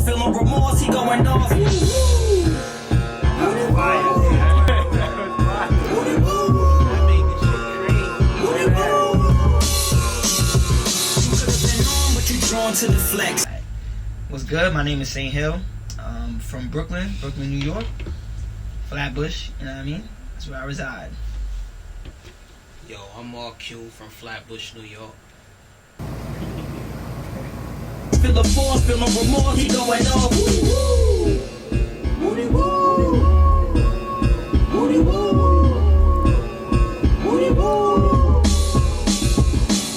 force, feeling remorse, he going off. To the flex. What's good? My name is St. Hill. From Brooklyn, New York. Flatbush, you know what I mean? That's where I reside. Yo, I'm RQ from Flatbush, New York. Feel the force, feeling remorse, he going off. Woody woo. Woody woo. Woody woo.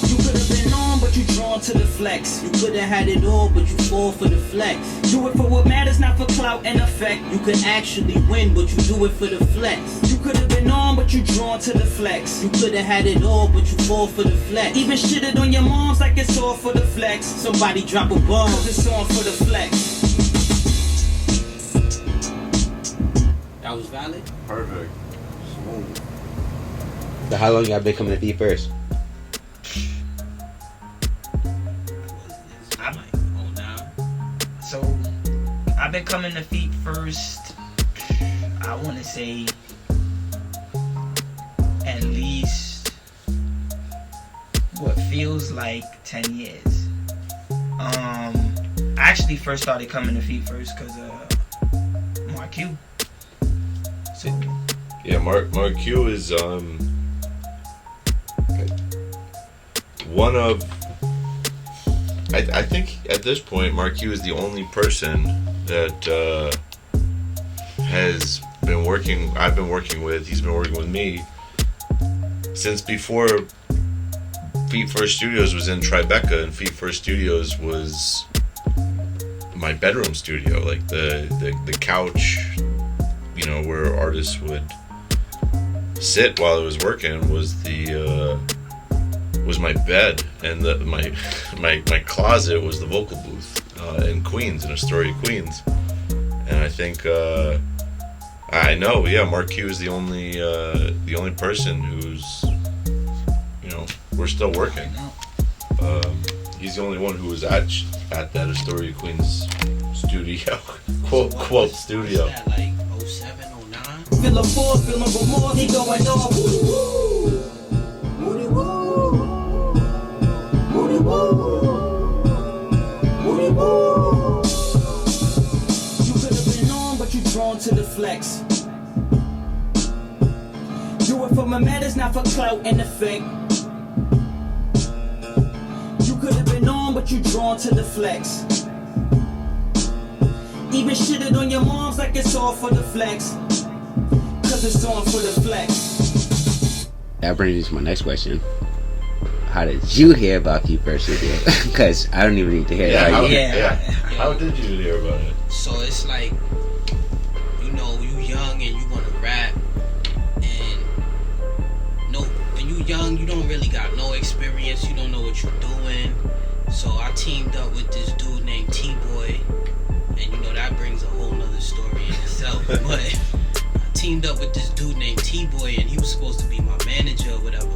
You could have been on, but you drawn to the flex. You could have had it all, but you fall for the flex. Do it for what matters, not for clout and effect. You could actually win, but you do it for the flex. You could have been on, but you drawn to the flex. You could have had it all, but you fall for the flex. Even shitted on your moms like it's all for the flex. Somebody drop a bomb, cause it's on for the flex. That was valid? Perfect. Smooth. So how long y'all been coming to Feet First? So, I've been coming to Feet First, I want to say, at least, what feels like 10 years. I actually first started coming to Feet First because of Mark Q. So, Yeah, Mark Q is one of, I think at this point Mark Q is the only person that has been working, I've been working with, he's been working with me since before Feet First Studios was in Tribeca, and Feet First Studios was my bedroom studio, like the couch, you know, where artists would sit while I was working was was my bed, and my closet was the vocal booth in Queens, in Astoria, Queens. And I think I know, yeah, Mark Q is the only person who's, you know, we're still working. He's the only one who was at that Astoria, Queens studio, quote studio. Was that like 07, 09? Feel a force, feeling remorse, he going off. Woody woo. Woody woo. Woody woo. You could have been on, but you drawn to the flex. Do it for my matters, not for clout and effect. You could have been on, but you drawn to the flex. Even shitted on your moms like it's all for the flex. Cause it's on for the flex. That brings me to my next question. How did you hear about Feet First Studio? Because I don't even need to hear Yeah, that. How did you hear about it? So it's like, you know, you young and you want to rap, and when you young, you don't really got no experience, you don't know what you're doing. So I teamed up with this dude named T-Boy, and you know that brings a whole nother story in itself. But I teamed up with this dude named T-Boy, and he was supposed to be my manager or whatever.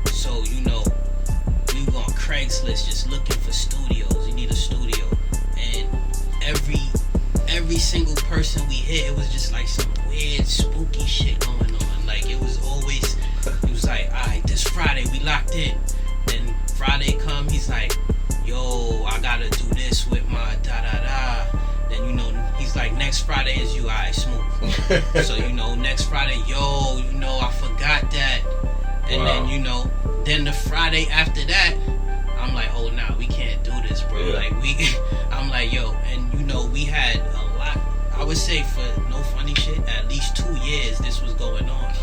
So, you know, we were on Craigslist just looking for studios. You need a studio. And every single person we hit, it was just like some weird, spooky shit going on. Like, it was like, alright, this Friday, we locked in. Then Friday come, he's like, yo, I gotta do this with my da-da-da. Then, you know, he's like, next Friday is you, alright, smooth. So, you know, next Friday, yo, you know, I forgot that. And then, you know, then the Friday after that, I'm like, oh, nah, we can't do this, bro. Yeah. Like, I'm like, yo, and, you know, we had a lot, I would say, for no funny shit, at least 2 years this was going on.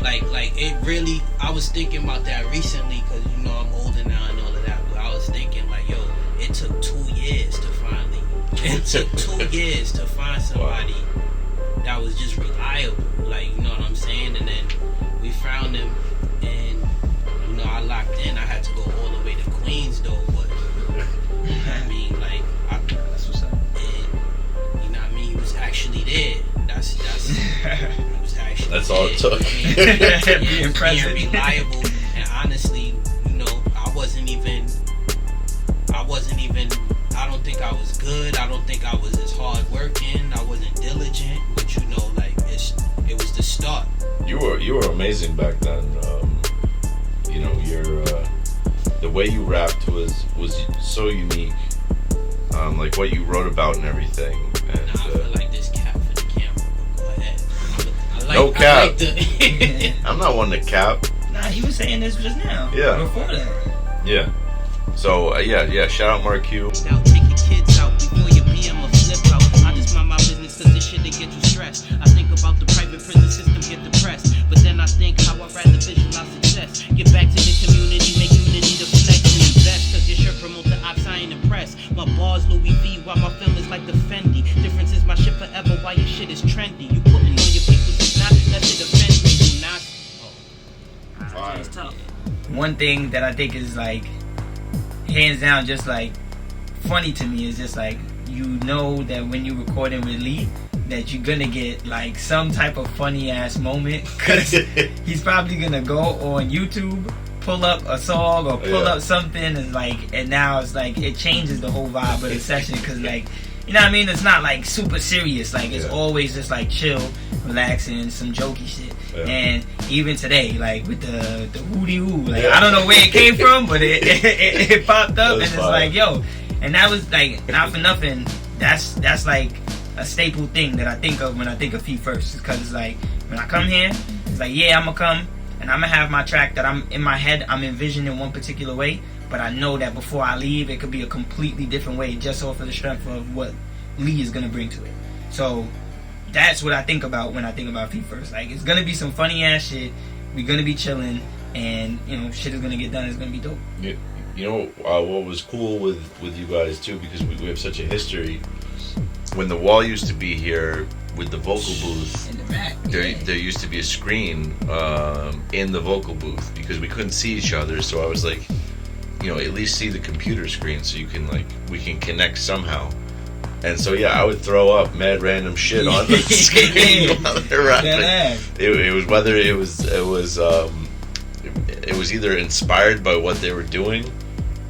like it really, I was thinking about that recently, because, you know, I'm older now and all of that, but I was thinking, like, yo, it took 2 years to finally, it took 2 years to find somebody that was just reliable, like, you know what I'm saying? And then we found him, and, you know, I locked in. I had to go all the way to Queens, though, but, you know what I mean, like, that's what's up. And, you know what I mean, he was actually there. That's he was actually That's all it took. Being present. Being reliable, and honestly, you know, I wasn't even, I don't think I was good good. I don't think I was as hard working. I wasn't diligent, but you know, like it was the start. You were amazing back then. You know, the way you rapped was so unique. Like what you wrote about and everything. And, Nah, I feel like this cap for the camera. But go ahead. No cap. The I'm not one to cap. Nah, he was saying this just now. Yeah. Before that. Yeah. So yeah. Shout out Mark Q. Now take your kids out before your PM or flip out. I just mind my business cause this shit they get you stressed. I think about the private prison system get depressed. But then I think how I'd rather visualize success. Get back to the community, make unity to flex and invest. Cause your shirt promote the ops I ain't impressed. My bars Louis V while my film is like the Fendi. Difference is my shit forever while your shit is trendy. You putting on your people it's not that shit offends me. Do not. Oh. It's tough. One thing that I think is like hands down just like funny to me is just like, you know that when you recording with Lee that you're gonna get like some type of funny ass moment because he's probably gonna go on YouTube, pull up a song or pull up something and now it's like it changes the whole vibe of the session because like, you know what I mean, it's not like super serious, like it's always just like chill, relaxing, some jokey shit. And even today, like with the hootie hoo, like I don't know where it came from, but it popped up and it's like, yo, and that was like, not for nothing, that's like a staple thing that I think of when I think of Feet First, because it's like when I come here, it's like, yeah, I'm gonna come and I'm gonna have my track that I'm in my head, I'm envisioning one particular way, but I know that before I leave, it could be a completely different way just off of the strength of what Lee is gonna bring to it. So that's what I think about when I think about Feet First. Like, it's gonna be some funny ass shit. We're gonna be chilling, and you know, shit is gonna get done. It's gonna be dope. You know what was cool with you guys too, because we have such a history. When the wall used to be here with the vocal booth, In the back, there used to be a screen in the vocal booth because we couldn't see each other. So I was like, you know, at least see the computer screen so you can we can connect somehow. And so I would throw up mad random shit on the screen while they're rapping. It was whether it was either inspired by what they were doing,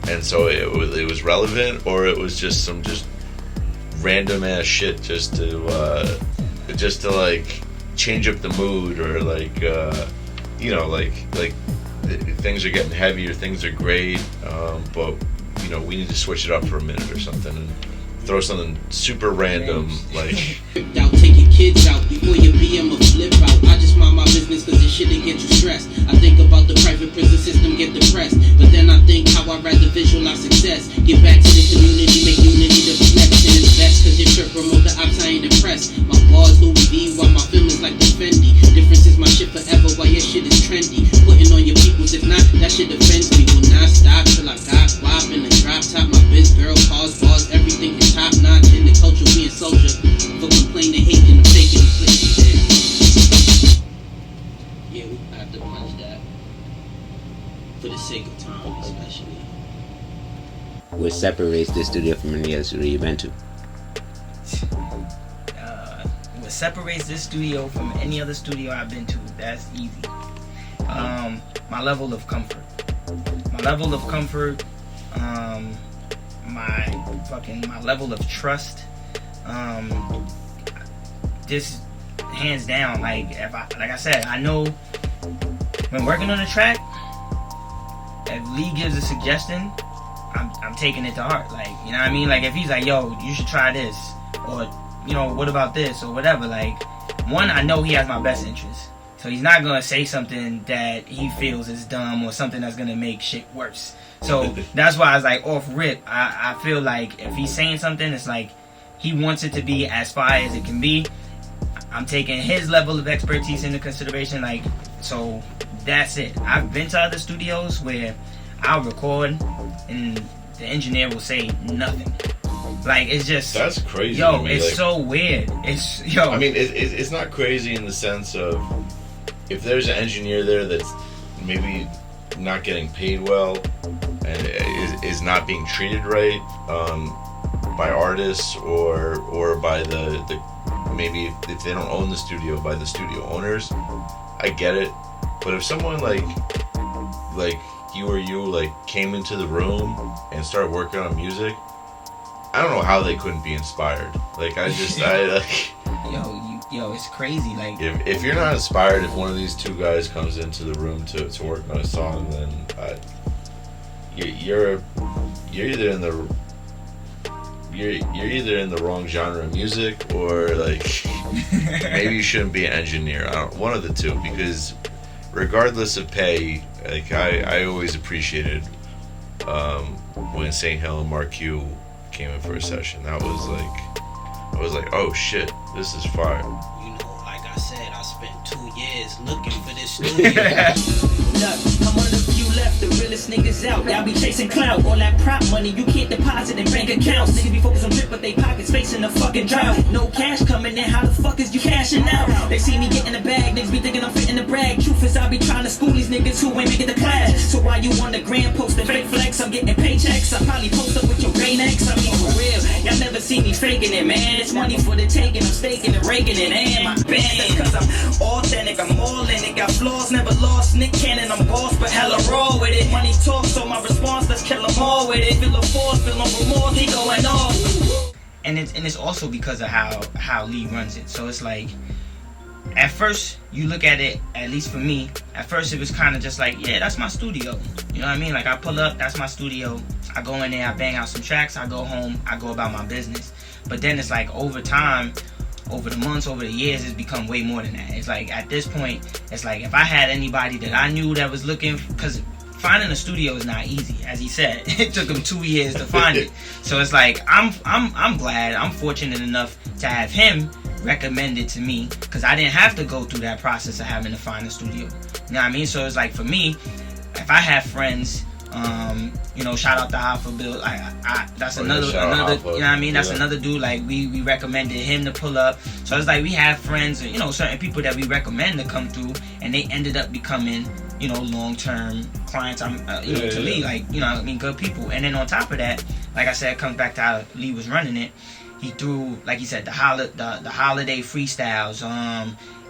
and so it was relevant, or it was just some random ass shit just to like change up the mood, or you know, like things are getting heavier, things are great, but you know, we need to switch it up for a minute or something and throw something super random like. Out, take your kids out before your BM or flip out. I just mind my business cause this shit get you stressed. I think about the private prison system get depressed, but then I think how I'd rather visualize success. Get back to the community, make unity to flex and invest, cause your shirt promote the ops I ain't impressed. My bars Louis V while my film is like the Fendi. Difference is my shit forever while your shit is trendy. Putting on your peoples, if not, that shit offends me. Will not stop till I got wop in the drop top. My biz girl, cars, bars, everything is top notch in the culture, we in soldier. For complaining, hating, I'm taking the place. Yeah, we have to punch that. For the sake of time, especially. What separates this studio from any other studio you've been to? What separates this studio from any other studio I've been to? That's easy. My level of comfort. My level of comfort. My level of trust. This hands down. Like I said, I know when working on a track, if Lee gives a suggestion, I'm taking it to heart. Like, you know what I mean? Like, if he's like, yo, you should try this, or you know, what about this, or whatever. Like, one, I know he has my best interest, so he's not gonna say something that he feels is dumb or something that's gonna make shit worse. So that's why I was like, off rip, I feel like if he's saying something, it's like he wants it to be as fire as it can be. I'm taking his level of expertise into consideration. Like, so that's it. I've been to other studios where I'll record and the engineer will say nothing. Like, it's just, that's crazy. Yo, to me. it's like, so weird. It's yo. I mean, it's not crazy in the sense of if there's an engineer there that's maybe not getting paid well and is not being treated right by artists or by the maybe if they don't own the studio, by the studio owners. I get it, but if someone like you or you like came into the room and started working on music, I don't know how they couldn't be inspired. Like I like. Yo, it's crazy. Like If you're not inspired, if one of these two guys comes into the room to work on a song, then you're either in the wrong genre of music, or like maybe you shouldn't be an engineer. One of the two, because regardless of pay, like I always appreciated when St. Hill and Mark Q came in for a session. That was like, I was like, oh shit, this is fire. You know, like I said, I spent 2 years looking for this studio. Look, I'm one of the few left, the realest niggas out. Y'all be chasing clout, all that prop money you can't deposit in bank accounts. Niggas be focused on drip, but they pockets facing the fucking drought. No cash coming in, how the fuck is you cashing out? They see me getting the bag, niggas be thinking I'm fitting the brag. Truth is I be trying to school these niggas who ain't making the class. So while you on the gram posting fake flex, I'm getting paychecks. I probably post up with your gray necks. I mean for real, y'all never see me faking it, man. It's money for the taking, I'm staking and raking it. And my band, that's cause I'm authentic, I'm all in it. Got flaws, never lost, Nick Cannon, I'm boss, but hella raw with it. Money talk, so my response, let's kill them all with it. Feel a force, feel no remorse, he going off. and it's also because of how Lee runs it. So it's like, at first you look at it, at least for me, at first it was kind of just like, yeah, that's my studio. You know what I mean? Like I pull up, that's my studio. I go in there, I bang out some tracks, I go home, I go about my business. But then it's like over time, over the months, over the years, it's become way more than that. It's like at this point, it's like if I had anybody that I knew that was looking, because finding a studio is not easy, as he said. It took him 2 years to find it. So it's like I'm glad, I'm fortunate enough to have him recommended to me, because I didn't have to go through that process of having to find a studio. You know what I mean? So it's like for me, if I have friends, you know, shout out to Hoffa Bill. That's another, you know what I mean? That's another dude. Like we recommended him to pull up. So it's like we have friends, you know, certain people that we recommend to come through, and they ended up becoming, you know, long-term clients. You know, to Lee, like, you know, I mean, good people. And then on top of that, like I said, it comes back to how Lee was running it. He threw, like he said, the holiday freestyles.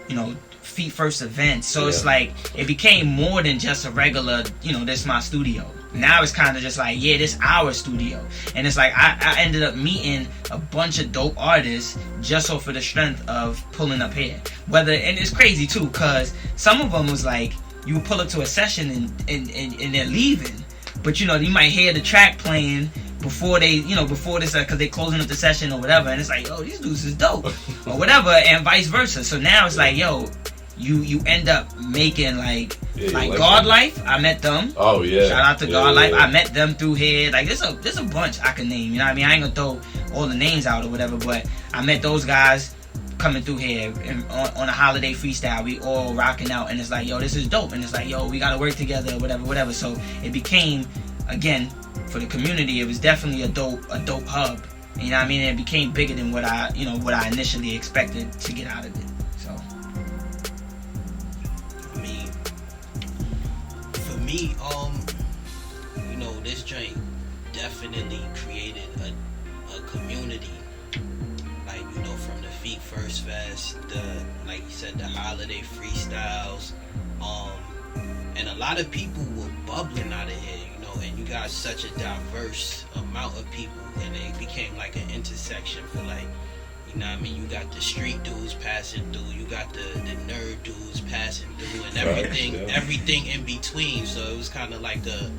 You know, feet first events. So it's like it became more than just a regular, you know, this my studio. Now it's kind of just like, yeah, this our studio. And it's like I ended up meeting a bunch of dope artists just off of the strength of pulling up here. And it's crazy too, cause some of them was like, you would pull up to a session and they're leaving, but you know, you might hear the track playing before they, you know, before this, because they closing up the session or whatever, and it's like, yo, these dudes is dope, or whatever, and vice versa. So now it's like, yo, you end up making like God Life. I met them. Oh yeah. Shout out to God Life. I met them through here. Like there's a bunch I can name. You know what I mean? I ain't gonna throw all the names out or whatever, but I met those guys coming through here and on a holiday freestyle. We all rocking out, and it's like, yo, this is dope. And it's like, yo, we gotta work together, whatever. So it became, again, for the community, it was definitely a dope hub. You know what I mean? And it became bigger than what I initially expected to get out of it. So, I mean, for me, you know, this joint definitely created a community. Like, you know, from the Feet First Fest, like you said, the holiday freestyles, and a lot of people were bubbling out of here, you know, and you got such a diverse amount of people, and it became like an intersection for, like, you know what I mean, you got the street dudes passing through, you got the nerd dudes passing through, and everything in between. So it was kind of like a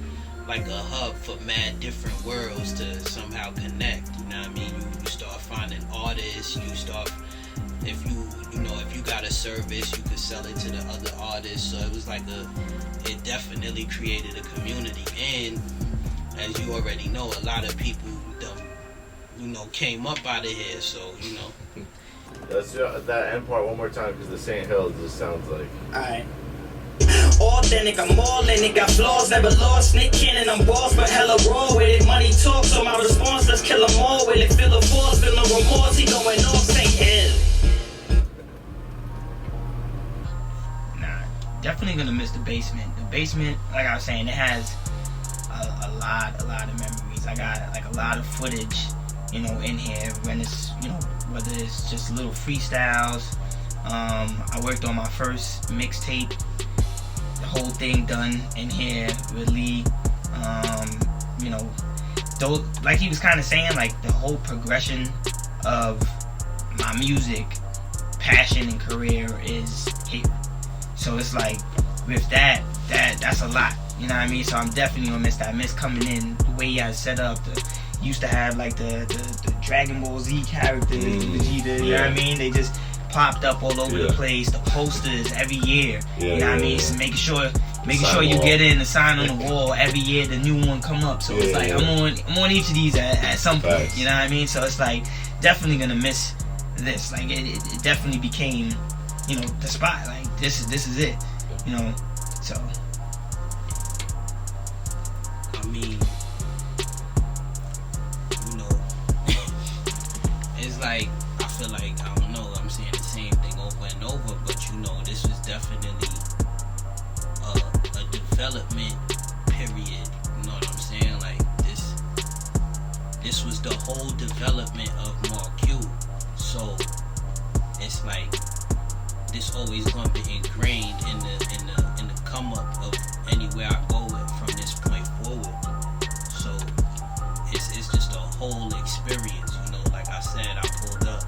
hub for mad different worlds to somehow connect. You know what I mean? You start finding artists. You start, if you got a service, you could sell it to the other artists. So it was like it definitely created a community. And as you already know, a lot of people, you know, came up out of here. So, you know. Let's do that end part one more time, because the St. Hill just sounds like. Alright. Authentic, I'm all in it. Got flaws, never lost. Nick Cannon, I'm boss, but hella raw with it. Money talk, so my response, let's kill them all with it. Feel the force, feel no remorse. He going off, St. Hill. nah, definitely gonna miss the basement. The basement, like I was saying, it has a lot of memories. I got like a lot of footage, you know, in here when it's, you know, whether it's just little freestyles. I worked on my first mixtape, the whole thing done in here with Lee. You know, though, like he was kind of saying, like the whole progression of my music, passion, and career is here. So it's like with that's a lot. You know what I mean? So I'm definitely gonna miss that. I miss coming in the way you guys set up. Used to have like the Dragon Ball Z characters, Vegeta. You know what I mean? They just popped up all over the place. The posters every year. You know what I mean? So making sure you get in the sign on the wall every year. The new one come up. So it's like I'm on each of these at some point. You know what I mean? So it's like definitely gonna miss this. Like it definitely became, you know, the spot. Like this is it. You know, so. I mean, you know, it's like, I feel like, I don't know, I'm saying the same thing over and over, but you know, this was definitely a development period. You know what I'm saying? Like, this was the whole development of Mark Q. So, it's like, this always gonna be ingrained in the come up of anywhere I go with from this point forward. So it's just a whole experience, you know. Like I said, I pulled up.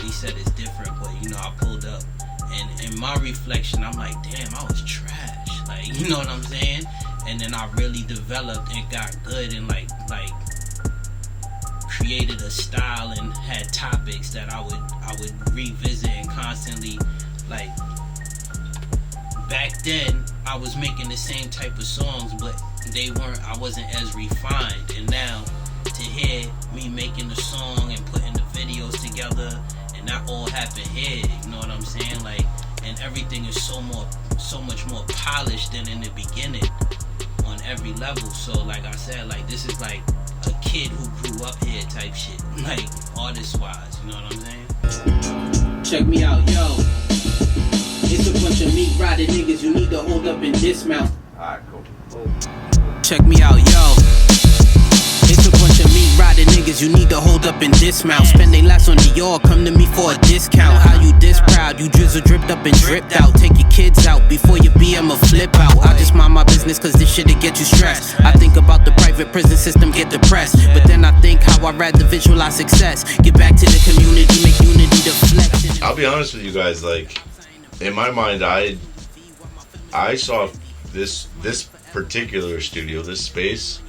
He said it's different, but you know, I pulled up, and in my reflection, I'm like, damn, I was trash. Like, you know what I'm saying? And then I really developed and got good and like created a style and had topics that I would revisit and constantly, like, back then I was making the same type of songs, but I wasn't as refined. And now to hear me making the song and putting the videos together, and that all happened here, you know what I'm saying? Like, and everything is so much more polished than in the beginning on every level. So like I said, like, this is like a kid who grew up here type shit, like artist wise, you know what I'm saying? Check me out, yo. It's a bunch of meat riding niggas you need to hold up and dismount. Alright, cool. Check me out, yo. It's a bunch of meat riding niggas you need to hold up and dismount. Spend they last on Dior, come to me for a discount. How you this proud? You drizzle dripped up and dripped out. Take your kids out before your BM a flip out. I just mind my business cause this shit'll get you stressed. I think about the private prison system, get depressed. But then I think how I'd rather visualize success. Get back to the community, make unity the flex. I'll be honest with you guys, like, in my mind, I saw this particular studio, this space,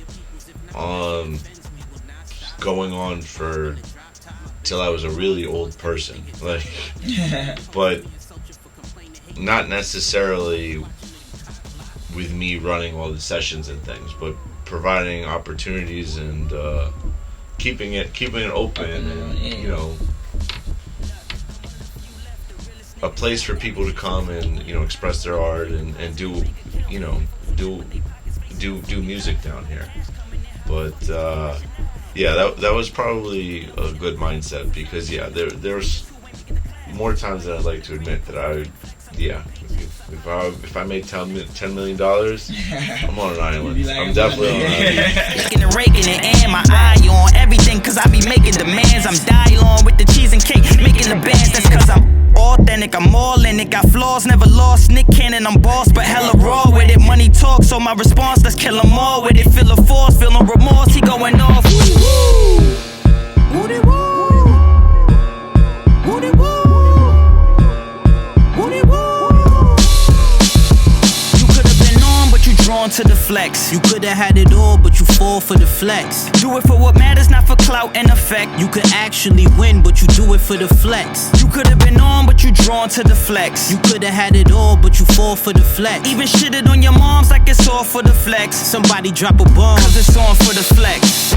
going on for till I was a really old person, like, but not necessarily with me running all the sessions and things, but providing opportunities and keeping it open and, you know, a place for people to come and, you know, express their art and do, you know, do music down here. But yeah, that was probably a good mindset, because yeah, there's more times than I'd like to admit that if I made $10 million, I'm on an island. I'm definitely on an island. Making and raking it and my eye on everything, cause I be making demands. I'm dial with the cheese and cake, making the bands. That's cause I'm authentic, I'm all in it. Got flaws, never lost. Nick Cannon, I'm boss, but hella raw with it. Money talk, so my response, let's kill them all with it. Feel a force, feel no remorse, he going off. Woo-woo. Woody-woo. Woody-woo. Drawn to the flex. You could've had it all, but you fall for the flex. Do it for what matters, not for clout and effect. You could actually win, but you do it for the flex. You could've been on, but you drawn to the flex. You could've had it all, but you fall for the flex. Even shitted on your moms like it's all for the flex. Somebody drop a bomb, cause it's on for the flex.